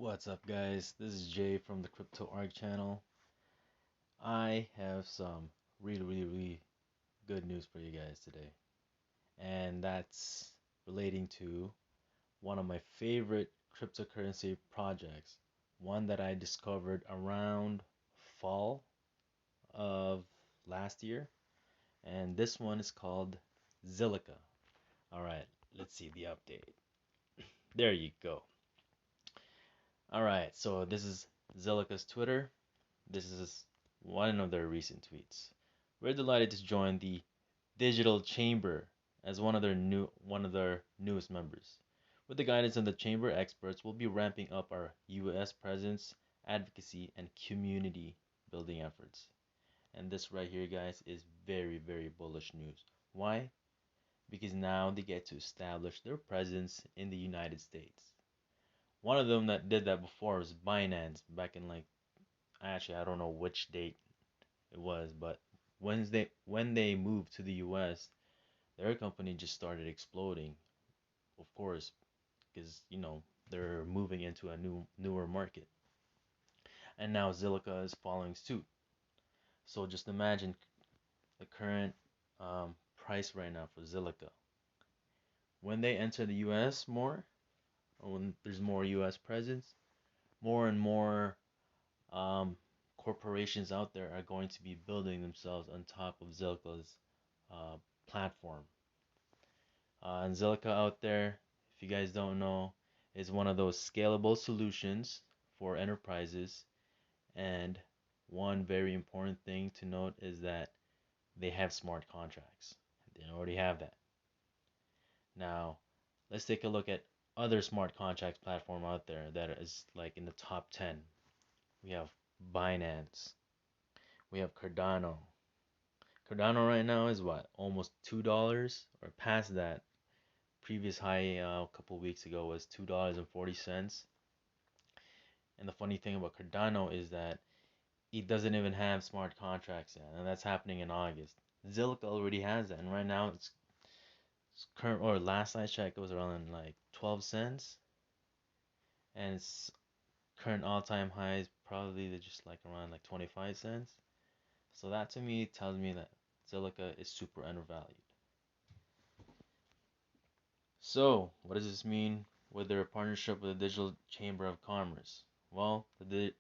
What's up, guys? This is Jay from the Crypto Arc channel. I have some really good news for you guys today, and that's relating to one of my favorite cryptocurrency projects, one that I discovered around fall of last year, and this one is called Zilliqa. All right, let's see the update. There you go. All right, so this is Zilliqa's Twitter. This is one of their recent tweets. We're delighted to join the Digital Chamber as one of their newest members. With the guidance of the chamber experts, we'll be ramping up our US presence, advocacy, and community building efforts. And this right here, guys, is very bullish news. Why? Because now they get to establish their presence in the United States. One of them that did that before was Binance back in actually I don't know which date it was, but when they moved to the US, their company just started exploding. Of course, because they're moving into a newer market, and now Zilliqa is following suit. So just imagine the current price right now for Zilliqa. When they enter the US more, or when there's more US presence, more and more um, corporations out there are going to be building themselves on top of Zilliqa's uh, platform. And Zilliqa out there, if you guys don't know, is one of those scalable solutions for enterprises. And one very important thing to note is that they have smart contracts. They already have that. Now, let's take a look at other smart contracts platform out there that is like in the top 10. We have Binance. We have Cardano. Cardano right now is what? Almost $2 or past that. Previous high a couple weeks ago was $2.40. And the funny thing about Cardano is that it doesn't even have smart contracts yet, and that's happening in August. Zilliqa already has that, and right now it's current, or last I checked, it was around like 12 cents, and its current all-time high is probably just like around like 25 cents. So that to me tells me that Zilliqa is super undervalued. So, what does this mean with their partnership with the Digital Chamber of Commerce? Well, the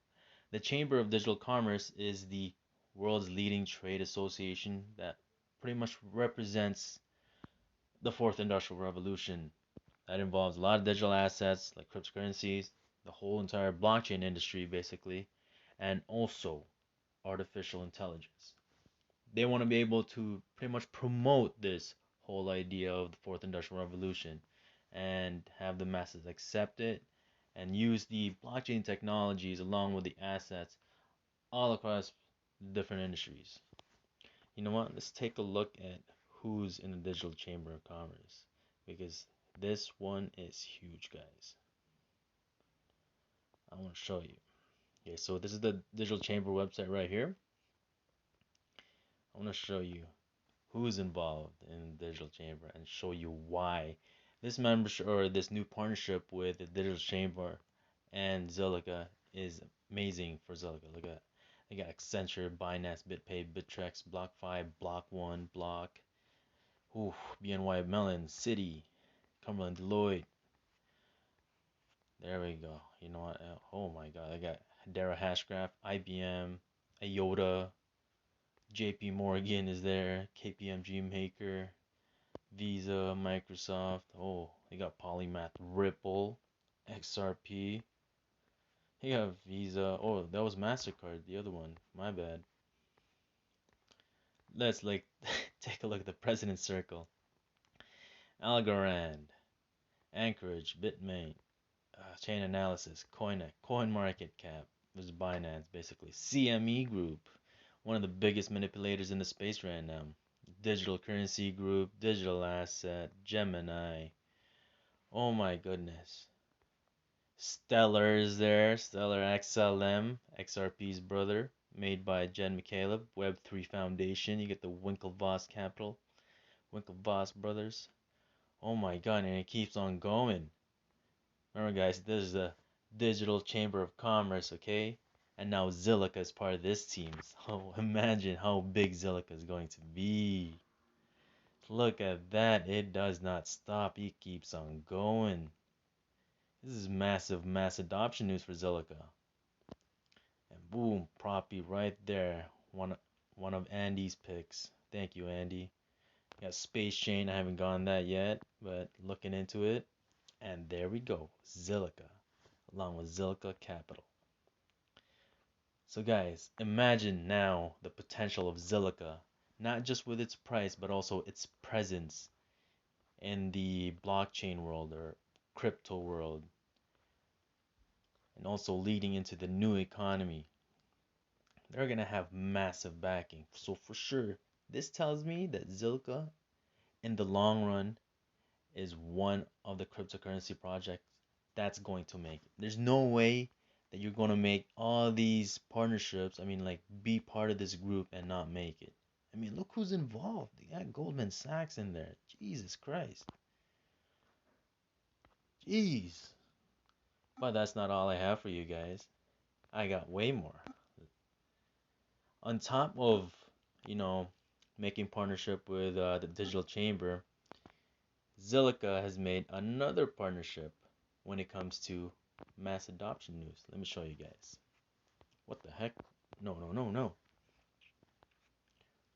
Chamber of Digital Commerce is the world's leading trade association that pretty much represents the fourth industrial revolution. That involves a lot of digital assets like cryptocurrencies, the whole entire blockchain industry basically, and also artificial intelligence. They want to be able to pretty much promote this whole idea of the fourth industrial revolution and have the masses accept it and use the blockchain technologies along with the assets all across different industries. You know what? Let's take a look at who's in the Digital Chamber of Commerce because this one is huge, guys. I want to show you. Okay, so this is the Digital Chamber website right here. I want to show you who's involved in the Digital Chamber and show you why this membership or this new partnership with the Digital Chamber and Zilliqa is amazing for Zilliqa. Look at that. They got Accenture, Binance, BitPay, Bittrex, BlockFi, Block1, Block, ooh, BNY Mellon, Citi, Cumberland, Deloitte. There we go. You know what? Oh my God. I got Dara Hashgraph, IBM, IOTA, JP Morgan is there, KPMG Maker, Visa, Microsoft. Oh, they got Polymath, Ripple, XRP. They got Visa. Oh, that was MasterCard, the other one. My bad. Let's take a look at the President's Circle. Algorand, Anchorage, Bitmain, Chain Analysis, CoinMarketCap. This is Binance, basically. CME Group, one of the biggest manipulators in the space right now. Digital Currency Group, Digital Asset, Gemini. Oh my goodness. Stellar is there. Stellar XLM, XRP's brother, made by Jen McCaleb, Web3 Foundation. You get the Winklevoss Capital, Winklevoss Brothers. Oh my god, and it keeps on going. Remember, guys, this is the Digital Chamber of Commerce, okay? And now Zilliqa is part of this team. So imagine how big Zilliqa is going to be. Look at that. It does not stop. It keeps on going. This is massive mass adoption news for Zilliqa. And boom, Proppy right there. One of Andy's picks. Thank you, Andy. Got Space Chain. I haven't gotten that yet, but looking into it. And there we go. Zilliqa, along with Zilliqa Capital. So guys, imagine now the potential of Zilliqa, not just with its price, but also its presence in the blockchain world or crypto world, and also leading into the new economy. They're gonna have massive backing. So for sure, this tells me that Zilliqa in the long run is one of the cryptocurrency projects that's going to make it. There's no way that you're going to make all these partnerships, I mean, like, be part of this group and not make it. I mean, look who's involved. They got Goldman Sachs in there. Jesus Christ. Jeez. But that's not all I have for you guys. I got way more. On top of, you know, making partnership with the Digital Chamber, Zilliqa has made another partnership when it comes to mass adoption news. Let me show you guys. What the heck? No, no, no, no.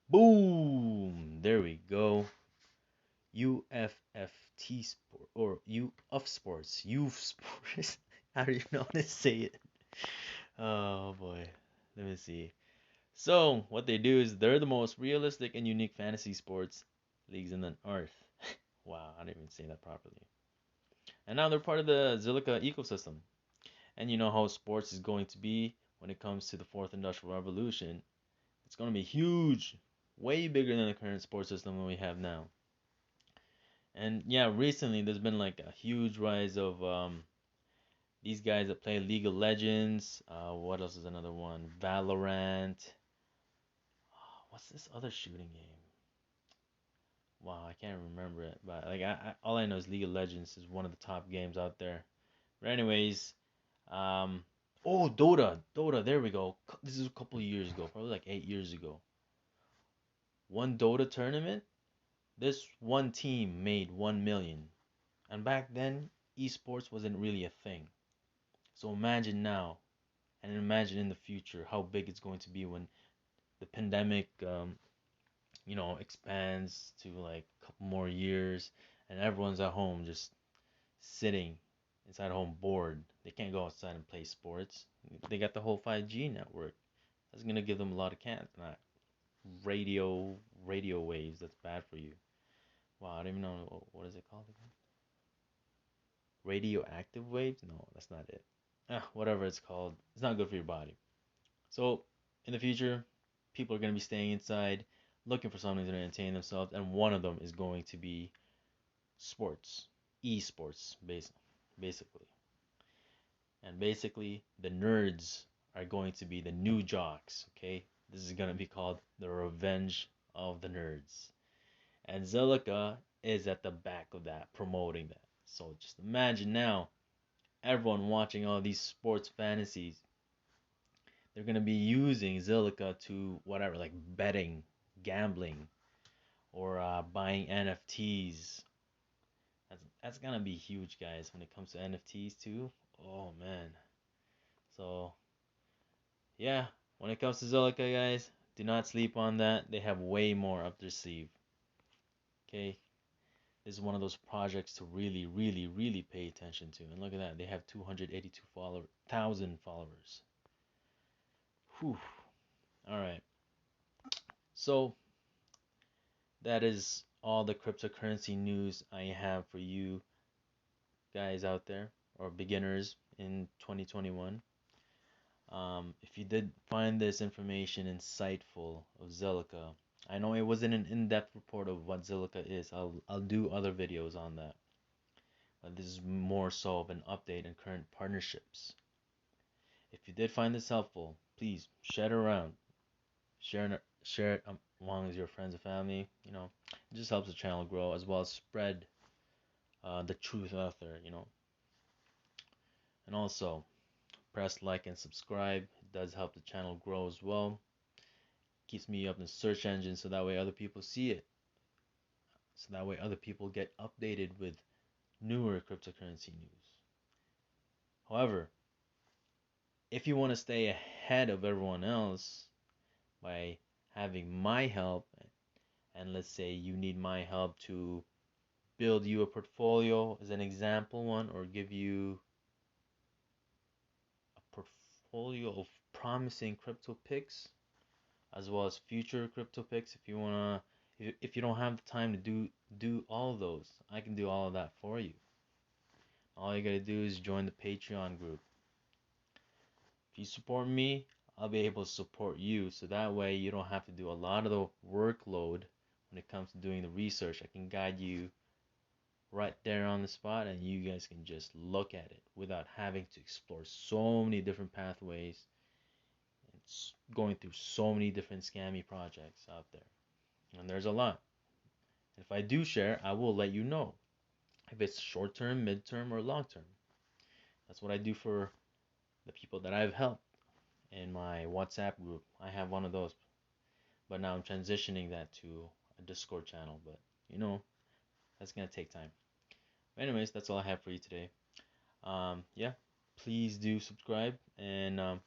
Boom! There we go. UFFT sport or UFFSports. UFFSports. I don't even know how to say it. Oh boy. Let me see. So what they do is they're the most realistic and unique fantasy sports leagues in the earth. Wow, I didn't even say that properly. And now they're part of the Zilliqa ecosystem. And you know how sports is going to be when it comes to the fourth industrial revolution. It's going to be huge, way bigger than the current sports system that we have now. And yeah, recently there's been like a huge rise of these guys that play League of Legends. What else is another one? Valorant. What's this other shooting game? Wow, I can't remember it. But like, all I know is League of Legends is one of the top games out there. But anyways, um, oh, Dota. There we go. This is a couple of years ago, probably like 8 years ago. One Dota tournament, this one team made 1 million, and back then, esports wasn't really a thing. So imagine now, and imagine in the future how big it's going to be when the pandemic, expands to like a couple more years, and everyone's at home just sitting inside home bored. They can't go outside and play sports. They got the whole 5G network. That's gonna give them a lot of radio radio waves. That's bad for you. Wow, I don't even know what is it called again. Radioactive waves? No, that's not it. Whatever it's called. It's not good for your body. So in the future, people are gonna be staying inside, looking for something to entertain themselves, and one of them is going to be sports, esports, basically. And basically, the nerds are going to be the new jocks, okay? This is going to be called the revenge of the nerds. And Zilliqa is at the back of that, promoting that. So just imagine now, everyone watching all these sports fantasies, they're going to be using Zilliqa to whatever, like betting, gambling, or buying NFTs. That's going to be huge, guys, when it comes to NFTs too. Oh, man. So yeah, when it comes to Zilliqa, guys, do not sleep on that. They have way more up their sleeve. Okay, this is one of those projects to really, really, really pay attention to. And look at that, they have 282,000 followers. Whew. All right, so that is all the cryptocurrency news I have for you guys out there or beginners in 2021. If you did find this information insightful of Zilliqa, I know it wasn't an in-depth report of what Zilliqa is. I'll do other videos on that. But this is more so of an update on current partnerships. If you did find this helpful, please share it around. Share it among your friends and family. It just helps the channel grow as well as spread the truth out there. And also, press like and subscribe. It does help the channel grow as well. Keeps me up in the search engine so that way other people see it. So that way other people get updated with newer cryptocurrency news. However, if you want to stay ahead of everyone else by having my help, and let's say you need my help to build you a portfolio as an example one, or give you a portfolio of promising crypto picks as well as future crypto picks. If you don't have the time to do all of those, I can do all of that for you. All you gotta do is join the Patreon group. If you support me, I'll be able to support you, so that way you don't have to do a lot of the workload when it comes to doing the research. I can guide you right there on the spot, and you guys can just look at it without having to explore so many different pathways and going through so many different scammy projects out there. And there's a lot. If I do share, I will let you know if it's short term, mid term, or long term. That's what I do for the people that I've helped in my WhatsApp group. I have one of those, but now I'm transitioning that to a Discord channel. But that's gonna take time. But anyways, that's all I have for you today. Yeah, please do subscribe and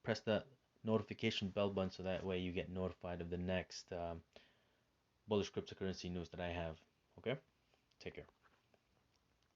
press that notification bell button so that way you get notified of the next bullish cryptocurrency news that I have. Okay, take care.